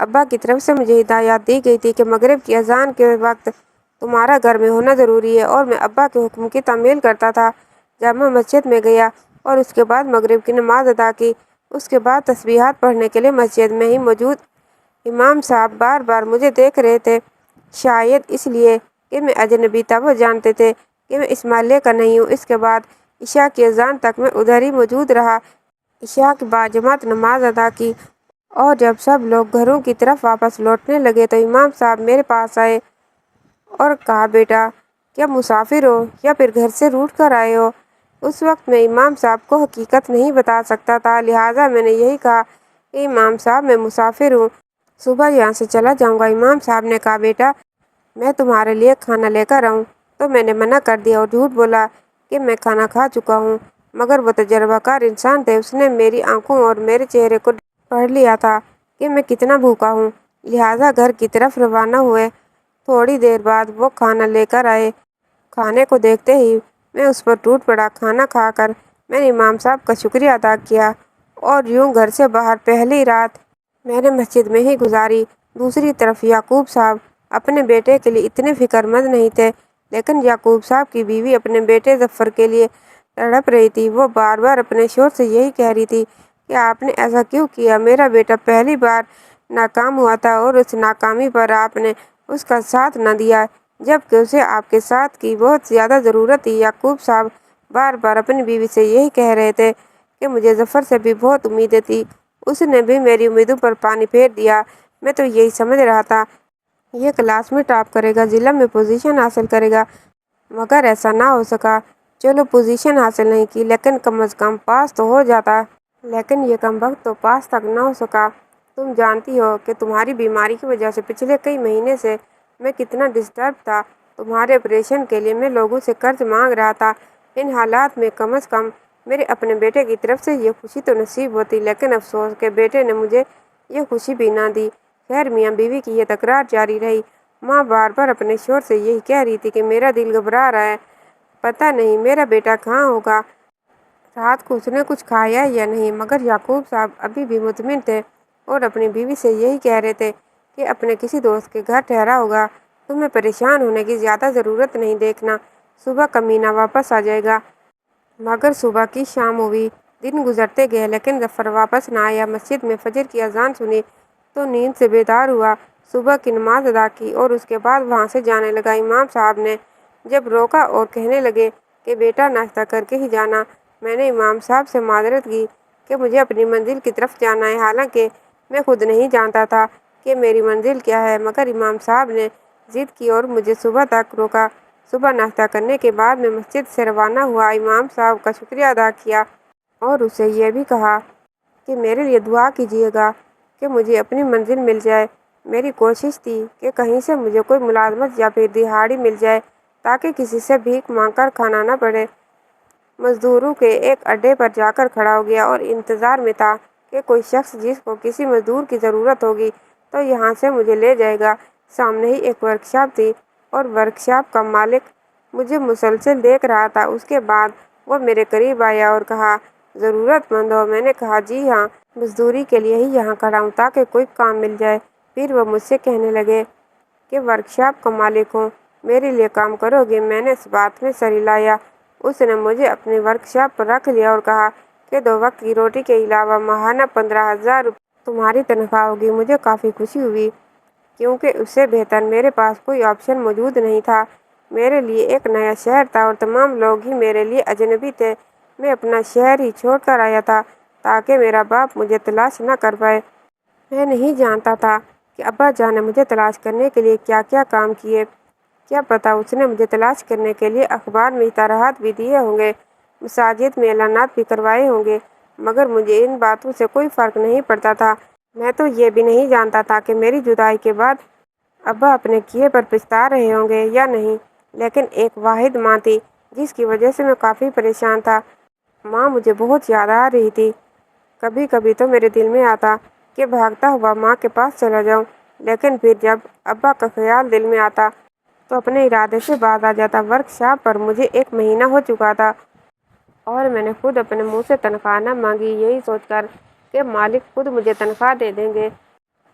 ابا کی طرف سے مجھے ہدایت دی گئی تھی کہ مغرب کی اذان کے وقت تمہارا گھر میں ہونا ضروری ہے، اور میں ابا کے حکم کی تعمیل کرتا تھا۔ جب میں مسجد میں گیا اور اس کے بعد مغرب کی نماز ادا کی، اس کے بعد تسبیحات پڑھنے کے لیے مسجد میں ہی موجود امام صاحب بار بار مجھے دیکھ رہے تھے، شاید اس لیے کہ میں اجنبی تھا۔ وہ جانتے تھے کہ میں اس محلے کا نہیں ہوں۔ اس کے بعد عشاء کی اذان تک میں ادھر ہی موجود رہا۔ عشاء کے بعد جماعت نماز ادا کی، اور جب سب لوگ گھروں کی طرف واپس لوٹنے لگے تو امام صاحب میرے پاس آئے اور کہا، بیٹا کیا مسافر ہو یا پھر گھر سے روٹ کر آئے ہو؟ اس وقت میں امام صاحب کو حقیقت نہیں بتا سکتا تھا، لہٰذا میں نے یہی کہا کہ امام صاحب میں مسافر ہوں، صبح یہاں سے چلا جاؤں گا۔ امام صاحب نے کہا، بیٹا میں تمہارے لیے کھانا لے کر آؤں؟ تو میں نے منع کر دیا اور جھوٹ بولا کہ میں کھانا کھا چکا ہوں، مگر وہ تجربہ کار انسان تھے، اس نے میری آنکھوں اور میرے چہرے کو پڑھ لیا تھا کہ میں کتنا بھوکا ہوں، لہٰذا گھر کی طرف روانہ ہوئے۔ تھوڑی دیر بعد وہ کھانا لے کر آئے۔ کھانے کو دیکھتے ہی میں اس پر ٹوٹ پڑا۔ کھانا کھا کر میں نے امام صاحب کا شکریہ ادا کیا اور یوں گھر سے باہر پہلی رات میں نے مسجد میں ہی گزاری۔ دوسری طرف یعقوب صاحب اپنے بیٹے کے لیے اتنے فکر مند نہیں تھے، لیکن یعقوب صاحب کی بیوی اپنے بیٹے ظفر کے لیے تڑپ رہی تھی۔ وہ بار بار اپنے شوہر سے یہی کہہ رہی تھی کہ آپ نے ایسا کیوں کیا؟ میرا بیٹا پہلی بار ناکام ہوا تھا اور اس ناکامی پر آپ نے اس کا ساتھ نہ دیا، جبکہ اسے آپ کے ساتھ کی بہت زیادہ ضرورت تھی۔ یعقوب صاحب بار بار اپنی بیوی سے یہی کہہ رہے تھے کہ مجھے ظفر سے بھی بہت امیدیں تھیں، اس نے بھی میری امیدوں پر پانی پھیر دیا۔ میں تو یہی سمجھ رہا تھا یہ کلاس میں ٹاپ کرے گا، ضلع میں پوزیشن حاصل کرے گا، مگر ایسا نہ ہو سکا۔ چلو پوزیشن حاصل نہیں کی، لیکن کم از کم پاس تو ہو جاتا، لیکن یہ کمبخت تو پاس تک نہ ہو سکا۔ تم جانتی ہو کہ تمہاری بیماری کی وجہ سے پچھلے کئی مہینے سے میں کتنا ڈسٹرب تھا۔ تمہارے آپریشن کے لیے میں لوگوں سے قرض مانگ رہا تھا۔ ان حالات میں کم از کم میرے اپنے بیٹے کی طرف سے یہ خوشی تو نصیب ہوتی، لیکن افسوس کہ بیٹے نے مجھے یہ خوشی بھی نہ دی۔ خیر میاں بیوی کی یہ تکرار جاری رہی۔ ماں بار بار اپنے شوہر سے یہی کہہ رہی تھی کہ میرا دل گھبرا رہا ہے، پتہ نہیں میرا بیٹا کہاں ہوگا، رات کو اس نے کچھ کھایا یا نہیں۔ مگر یعقوب صاحب ابھی بھی مطمئن تھے اور اپنی بیوی سے یہی کہہ رہے تھے کہ اپنے کسی دوست کے گھر ٹھہرا ہوگا، تمہیں پریشان ہونے کی زیادہ ضرورت نہیں، دیکھنا صبح کمینہ واپس آ جائے گا۔ مگر صبح کی شام ہوئی، دن گزرتے گئے، لیکن ظفر واپس نہ آیا۔ مسجد میں فجر کی اذان سنی تو نیند سے بیدار ہوا، صبح کی نماز ادا کی اور اس کے بعد وہاں سے جانے لگا۔ امام صاحب نے جب روکا اور کہنے لگے کہ بیٹا ناشتہ کر کے ہی جانا، میں نے امام صاحب سے معذرت کی کہ مجھے اپنی منزل کی طرف جانا ہے، حالانکہ میں خود نہیں جانتا تھا کہ میری منزل کیا ہے، مگر امام صاحب نے ضد کی اور مجھے صبح تک روکا۔ صبح ناشتہ کرنے کے بعد میں مسجد سے روانہ ہوا، امام صاحب کا شکریہ ادا کیا اور اسے یہ بھی کہا کہ میرے لیے دعا کیجیے گا کہ مجھے اپنی منزل مل جائے۔ میری کوشش تھی کہ کہیں سے مجھے کوئی ملازمت یا پھر دہاڑی مل جائے تاکہ کسی سے بھیک مانگ کر کھانا نہ پڑے۔ مزدوروں کے ایک اڈے پر جا کر کھڑا ہو گیا اور انتظار میں تھا کہ کوئی شخص جس کو کسی مزدور کی ضرورت ہوگی تو یہاں سے مجھے لے جائے گا۔ سامنے ہی ایک ورکشاپ تھی اور ورکشاپ کا مالک مجھے مسلسل دیکھ رہا تھا۔ اس کے بعد وہ میرے قریب آیا اور کہا، ضرورت مند ہو؟ میں نے کہا، جی ہاں، مزدوری کے لیے ہی یہاں کھڑا ہوں تاکہ کوئی کام مل جائے۔ پھر وہ مجھ سے کہنے لگے کہ ورکشاپ کا مالک ہوں، میرے لیے کام کرو گے؟ میں نے اس بات میں سر ہلایا۔ اس نے مجھے اپنی ورکشاپ پر رکھ لیا اور کہا کہ 2 وقت کی روٹی کے علاوہ ماہانہ 15,000 روپے تمہاری تنخواہ ہوگی۔ مجھے کافی خوشی ہوئی کیونکہ اس سے بہتر میرے پاس کوئی آپشن موجود نہیں تھا۔ میرے لیے ایک نیا شہر تھا اور تمام لوگ ہی میرے لیے اجنبی تھے۔ میں اپنا شہر ہی چھوڑ کر آیا تھا تاکہ میرا باپ مجھے تلاش نہ کر پائے۔ میں نہیں جانتا تھا کہ ابا جان نے مجھے تلاش کرنے کے لیے کیا کیا کام کیے، کیا پتہ اس نے مجھے تلاش کرنے کے لیے اخبار میں اشتہارات بھی دیے ہوں گے، مساجد میں اعلانات بھی کروائے ہوں گے، مگر مجھے ان باتوں سے کوئی فرق نہیں پڑتا تھا۔ میں تو یہ بھی نہیں جانتا تھا کہ میری جدائی کے بعد ابا اپنے کیے پر پچھتا رہے ہوں گے یا نہیں، لیکن ایک واحد ماں تھی جس کی وجہ سے میں کافی پریشان تھا۔ ماں مجھے بہت یاد آ رہی تھی۔ کبھی کبھی تو میرے دل میں آتا کہ بھاگتا ہوا ماں کے پاس چلا جاؤں، لیکن پھر جب ابا کا خیال دل میں آتا تو اپنے ارادے سے باز آ جاتا۔ ورکشاپ پر مجھے 1 مہینہ ہو چکا تھا اور میں نے خود اپنے منہ سے تنخواہ نہ مانگی، یہی سوچ کر کہ مالک خود مجھے تنخواہ دے دیں گے۔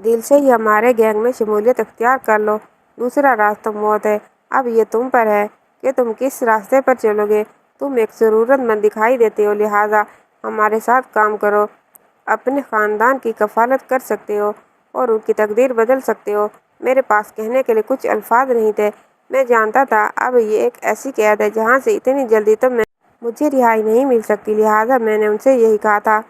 دل سے ہی ہمارے گینگ میں شمولیت اختیار کر لو، دوسرا راستہ موت ہے۔ اب یہ تم پر ہے کہ تم کس راستے پر چلو گے۔ تم ایک ضرورت مند دکھائی دیتے ہو، لہٰذا ہمارے ساتھ کام کرو۔ اپنے خاندان کی کفالت کر سکتے ہو اور ان کی تقدیر بدل سکتے ہو۔ میرے پاس کہنے کے لیے کچھ الفاظ نہیں تھے۔ میں جانتا تھا اب یہ ایک ایسی قید ہے جہاں سے اتنی جلدی تو مجھے رہائی نہیں مل سکتی، لہٰذا میں نے ان سے یہی کہا تھا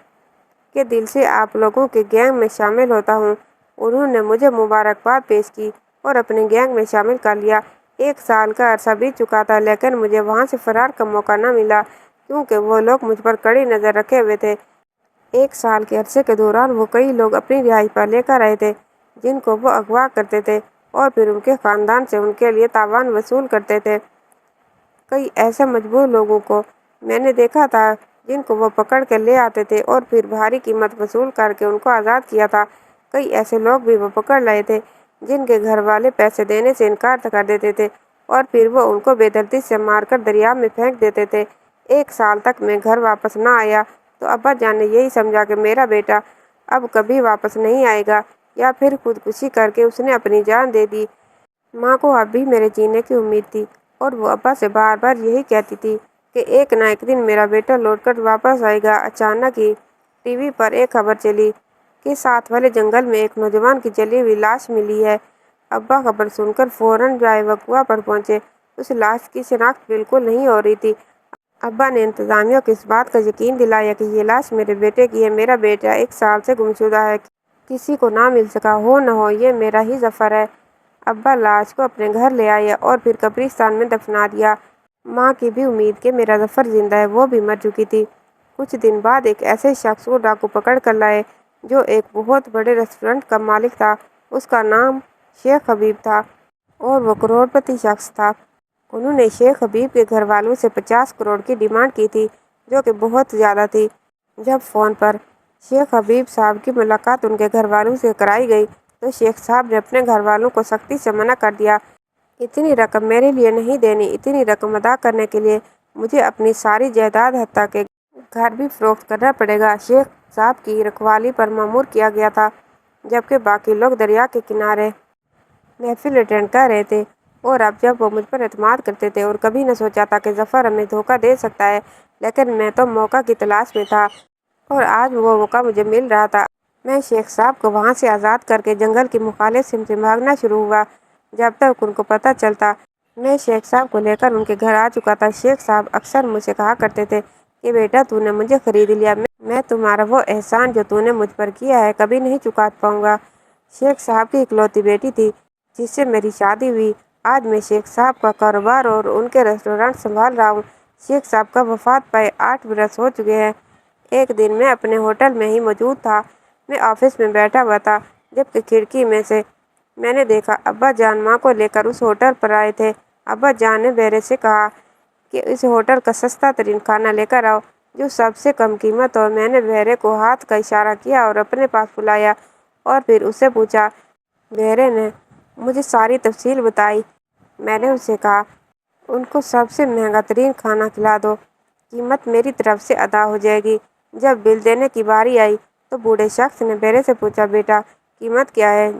کہ دل سے آپ لوگوں کے گینگ میں شامل ہوتا ہوں۔ انہوں نے مجھے مبارکباد پیش کی اور اپنے گینگ میں شامل کر لیا۔ 1 سال کا عرصہ بیت چکا تھا لیکن مجھے وہاں سے فرار کا موقع نہ ملا کیونکہ وہ لوگ مجھ پر کڑی نظر رکھے ہوئے تھے۔ 1 سال کے عرصے کے دوران وہ کئی لوگ اپنی رہائی پر لے کر آئے تھے جن کو وہ اغوا کرتے تھے اور پھر ان کے خاندان سے ان کے لیے تاوان وصول کرتے تھے۔ کئی ایسے مجبور لوگوں کو میں نے دیکھا تھا جن کو وہ پکڑ کے لے آتے تھے اور پھر بھاری قیمت وصول کر کے ان کو آزاد کیا تھا۔ کئی ایسے لوگ بھی وہ پکڑ لائے تھے جن کے گھر والے پیسے دینے سے انکار کر دیتے تھے اور پھر وہ ان کو بے دردی سے مار کر دریا میں پھینک دیتے تھے۔ 1 سال تک میں گھر واپس نہ آیا تو ابا جان نے یہی سمجھا کہ میرا بیٹا اب کبھی واپس نہیں آئے گا یا پھر خودکشی کر کے اس نے اپنی جان دے دی۔ ماں کو اب بھی میرے جینے کی امید تھی اور وہ ابا سے بار بار یہی کہتی تھی کہ ایک نہ ایک دن میرا بیٹا لوٹ کر واپس آئے گا۔ اچانک ہی ٹی وی پر ایک خبر چلی کہ ساتھ والے جنگل میں ایک نوجوان کی جلی ہوئی لاش ملی ہے۔ ابا خبر سن کر فوراً جائے وقوع پر پہنچے۔ اس لاش کی شناخت بالکل نہیں ہو رہی تھی۔ ابا نے انتظامیہ کو اس بات کا یقین دلایا کہ یہ لاش میرے بیٹے کی ہے۔ میرا بیٹا 1 سال سے گمشدہ ہے، کسی کو نہ مل سکا، ہو نہ ہو یہ میرا ہی ظفر ہے۔ ابا لاش کو اپنے گھر لے آئے اور پھر قبرستان میں دفنا دیا۔ ماں کی بھی امید کہ میرا ظفر زندہ ہے، وہ بھی مر چکی تھی۔ کچھ دن بعد ایک ایسے شخص کو ڈاکو پکڑ کر لائے جو ایک بہت بڑے ریسٹورنٹ کا مالک تھا۔ اس کا نام شیخ حبیب تھا اور وہ کروڑپتی شخص تھا۔ انہوں نے شیخ حبیب کے گھر والوں سے 50 کروڑ کی ڈیمانڈ کی تھی جو کہ بہت زیادہ تھی۔ جب فون پر شیخ حبیب صاحب کی ملاقات ان کے گھر والوں سے کرائی گئی تو شیخ صاحب نے اپنے گھر والوں کو سختی سے منع کر دیا۔ اتنی رقم میرے لیے نہیں دینی، اتنی رقم ادا کرنے کے لیے مجھے اپنی ساری جائیداد حتیٰ کہ گھر بھی فروخت کرنا پڑے گا۔ شیخ صاحب کی رکھوالی پر مامور کیا گیا تھا جبکہ باقی لوگ دریا کے کنارے محفل اٹینڈ کر رہے تھے اور اب جب وہ مجھ پر اعتماد کرتے تھے اور کبھی نہ سوچا تھا کہ ظفر ہمیں دھوکہ دے سکتا ہے، لیکن میں تو موقع کی تلاش میں تھا اور آج وہ موقع مجھے مل رہا تھا۔ میں شیخ صاحب کو وہاں سے آزاد کر کے جنگل کی مخالف سمت سے بھاگنا شروع ہوا۔ جب تک ان کو پتہ چلتا میں شیخ صاحب کو لے کر ان کے گھر آ چکا تھا۔ شیخ صاحب اکثر مجھ سے کہا کرتے تھے کہ بیٹا تو نے مجھے خرید لیا، میں تمہارا وہ احسان جو تو نے مجھ پر کیا ہے کبھی نہیں چکا پاؤں گا۔ شیخ صاحب کی اکلوتی بیٹی تھی جس سے میری شادی ہوئی۔ آج میں شیخ صاحب کا کاروبار اور ان کے ریسٹورانٹ سنبھال رہا ہوں۔ شیخ صاحب کا وفات پائے 8 برس ہو چکے ہیں۔ ایک دن میں اپنے ہوٹل میں ہی موجود تھا۔ میں آفس میں بیٹھا ہوا تھا جبکہ کھڑکی میں سے میں نے دیکھا ابا جان ماں کو لے کر اس ہوٹل پر آئے تھے۔ ابا جان نے بہرے سے کہا کہ اس ہوٹل کا سستا ترین کھانا لے کر آؤ جو سب سے کم قیمت ہو۔ میں نے بہرے کو ہاتھ کا اشارہ کیا اور اپنے پاس بلایا اور پھر اس سے پوچھا۔ بہرے نے مجھے ساری تفصیل بتائی۔ میں نے اس سے کہا ان کو سب سے مہنگا ترین کھانا کھلا دو، قیمت میری طرف سے ادا ہو جائے گی۔ جب بل دینے کی باری آئی تو بوڑھے شخص نے بہرے سے پوچھا بیٹا قیمت کیا ہے؟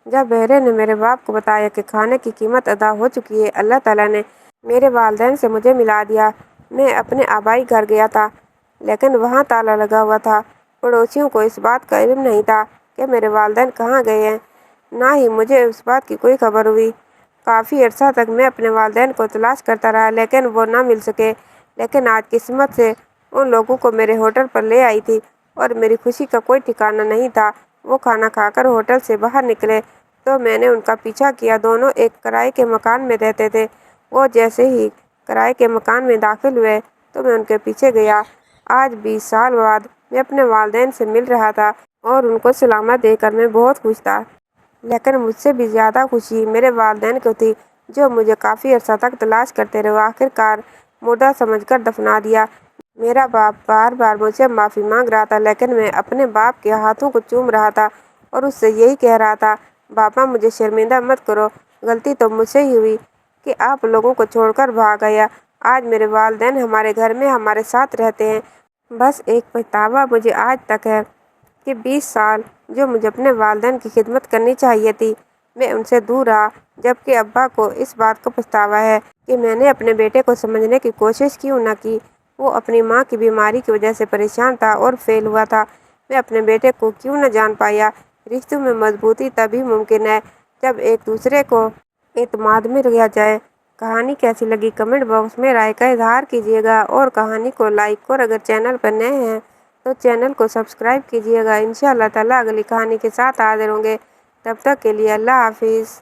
جب بہرے نے میرے باپ کو بتایا کہ کھانے کی قیمت ادا ہو چکی ہے، اللہ تعالیٰ نے میرے والدین سے مجھے ملا دیا۔ میں اپنے آبائی گھر گیا تھا لیکن وہاں تالا لگا ہوا تھا۔ پڑوسیوں کو اس بات کا علم نہیں تھا کہ میرے والدین کہاں گئے ہیں، نہ ہی مجھے اس بات کی کوئی خبر ہوئی۔ کافی عرصہ تک میں اپنے والدین کو تلاش کرتا رہا لیکن وہ نہ مل سکے، لیکن آج قسمت سے ان لوگوں کو میرے ہوٹل پر لے آئی تھی اور میری خوشی کا کوئی ٹھکانہ نہیں تھا۔ وہ کھانا کھا کر ہوٹل سے باہر نکلے تو میں نے ان کا پیچھا کیا۔ دونوں ایک کرائے کے مکان میں رہتے تھے۔ وہ جیسے ہی کرائے کے مکان میں داخل ہوئے تو میں ان کے پیچھے گیا۔ آج 20 سال بعد میں اپنے والدین سے مل رہا تھا اور ان کو سلامت دیکھ کر میں بہت خوش تھا، لیکن مجھ سے بھی زیادہ خوشی میرے والدین کو تھی جو مجھے کافی عرصہ تک تلاش کرتے رہے۔ آخر کار مردہ سمجھ کر دفنا دیا۔ میرا باپ بار بار مجھ سے معافی مانگ رہا تھا لیکن میں اپنے باپ کے ہاتھوں کو چوم رہا تھا اور اس سے یہی کہہ رہا تھا باپا مجھے شرمندہ مت کرو، غلطی تو مجھ سے ہی ہوئی کہ آپ لوگوں کو چھوڑ کر بھاگ آیا۔ آج میرے والدین ہمارے گھر میں ہمارے ساتھ رہتے ہیں۔ بس ایک پچھتاوا مجھے آج تک ہے کہ 20 سال جو مجھے اپنے والدین کی خدمت کرنی چاہیے تھی، میں ان سے دور رہا، جبکہ ابا کو اس بات کا پچھتاوا ہے کہ میں نے اپنے بیٹے کو سمجھنے کی کوشش کیوں نہ کی۔ وہ اپنی ماں کی بیماری کی وجہ سے پریشان تھا اور فیل ہوا تھا۔ میں اپنے بیٹے کو کیوں نہ جان پایا۔ رشتوں میں مضبوطی تبھی ممکن ہے جب ایک دوسرے کو اعتماد میں رکھا جائے۔ کہانی کیسی لگی کمنٹ باکس میں رائے کا اظہار کیجیے گا اور کہانی کو لائک، اور اگر چینل پر نئے ہیں تو چینل کو سبسکرائب کیجیے گا۔ انشاءاللہ تعالی اگلی کہانی کے ساتھ حاضر ہوں گے۔ تب تک کے لیے اللہ حافظ۔